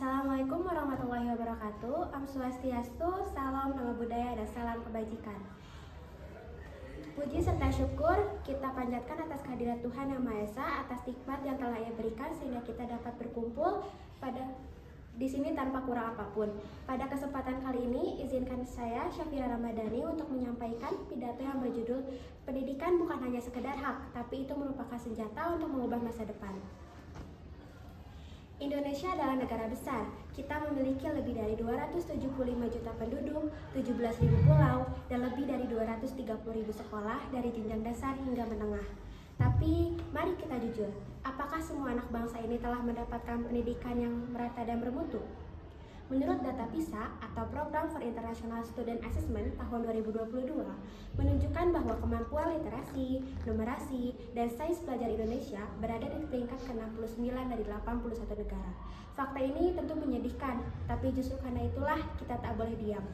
Assalamualaikum warahmatullahi wabarakatuh. Om Swastiastu, salam nama budaya dan salam kebajikan. Puji serta syukur kita panjatkan atas kehadirat Tuhan Yang Maha Esa, atas nikmat yang telah Ia berikan sehingga kita dapat berkumpul di sini tanpa kurang apapun. Pada kesempatan kali ini, izinkan saya, Syafira Ramadhani, untuk menyampaikan pidato yang berjudul "Pendidikan bukan hanya sekedar hak, tapi itu merupakan senjata untuk mengubah masa depan". Indonesia adalah negara besar. Kita memiliki lebih dari 275 juta penduduk, 17.000 pulau, dan lebih dari 230.000 sekolah dari jenjang dasar hingga menengah. Tapi, mari kita jujur, apakah semua anak bangsa ini telah mendapatkan pendidikan yang merata dan bermutu? Menurut data PISA atau Program for International Student Assessment tahun 2022 menunjukkan bahwa kemampuan literasi, numerasi, dan sains pelajar Indonesia berada di peringkat ke-69 dari 81 negara. Fakta ini tentu menyedihkan, tapi justru karena itulah kita tak boleh diam.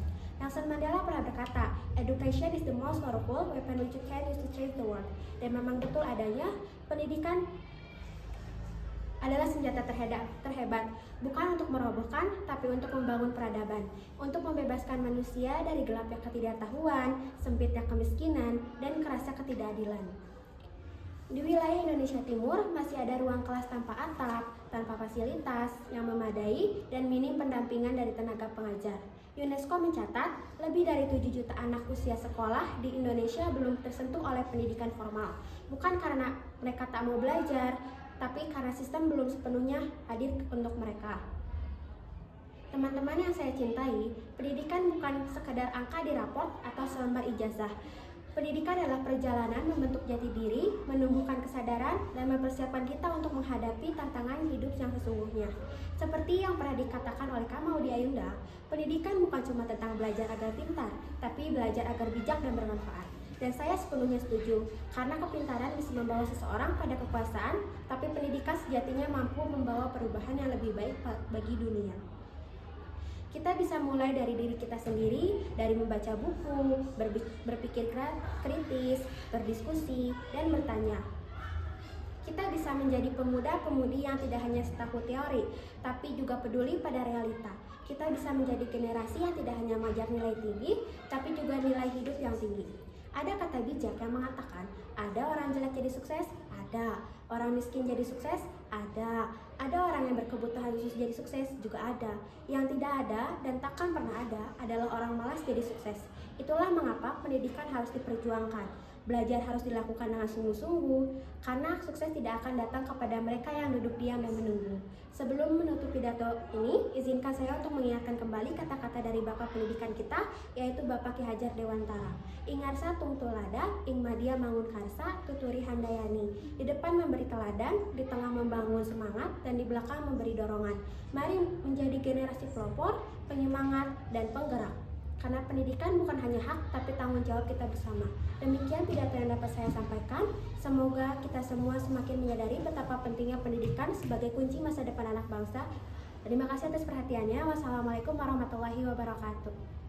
Nelson Mandela pernah berkata, "Education is the most powerful weapon which you can use to change the world." Dan memang betul adanya, pendidikan adalah senjata terhebat, bukan untuk merobohkan, tapi untuk membangun peradaban, untuk membebaskan manusia dari gelapnya ketidaktahuan, sempitnya kemiskinan, dan kerasnya ketidakadilan. Di wilayah Indonesia Timur masih ada ruang kelas tanpa atap, tanpa fasilitas yang memadai, dan minim pendampingan dari tenaga pengajar. UNESCO mencatat lebih dari 7 juta anak usia sekolah di Indonesia belum tersentuh oleh pendidikan formal, bukan karena mereka tak mau belajar, tapi karena sistem belum sepenuhnya hadir untuk mereka. Teman-teman yang saya cintai, pendidikan bukan sekedar angka di raport atau selembar ijazah. Pendidikan adalah perjalanan membentuk jati diri, menumbuhkan kesadaran, dan mempersiapkan kita untuk menghadapi tantangan hidup yang sesungguhnya. Seperti yang pernah dikatakan oleh Kamaudi Ayunda, pendidikan bukan cuma tentang belajar agar pintar, tapi belajar agar bijak dan bermanfaat. Dan saya sepenuhnya setuju, karena kepintaran bisa membawa seseorang pada kekuasaan, tapi pendidikan sejatinya mampu membawa perubahan yang lebih baik bagi dunia. Kita bisa mulai dari diri kita sendiri, dari membaca buku, berpikir kritis, berdiskusi, dan bertanya. Kita bisa menjadi pemuda-pemudi yang tidak hanya tahu teori, tapi juga peduli pada realita. Kita bisa menjadi generasi yang tidak hanya mengajar nilai tinggi, tapi juga nilai hidup yang tinggi. Ada kata bijak yang mengatakan, ada orang jelek jadi sukses, ada. Orang miskin jadi sukses, ada. Ada orang yang berkebutuhan khusus jadi sukses, juga ada. Yang tidak ada dan takkan pernah ada adalah orang malas jadi sukses. Itulah mengapa pendidikan harus diperjuangkan. Belajar harus dilakukan dengan sungguh-sungguh, karena sukses tidak akan datang kepada mereka yang duduk diam dan menunggu. Sebelum menutup pidato ini, izinkan saya untuk mengingatkan kembali kata-kata dari Bapak Pendidikan kita, yaitu Bapak Ki Hajar Dewantara. Ingarsa tung tulada, ing madia mangun karsa, tuturi handayani. Di depan memberi teladan, di tengah membangun semangat, dan di belakang memberi dorongan. Mari menjadi generasi pelopor, penyemangat, dan penggerak. Karena pendidikan bukan hanya hak, tapi tanggung jawab kita bersama. Demikian pidato yang dapat saya sampaikan. Semoga kita semua semakin menyadari betapa pentingnya pendidikan sebagai kunci masa depan anak bangsa. Terima kasih atas perhatiannya. Wassalamualaikum warahmatullahi wabarakatuh.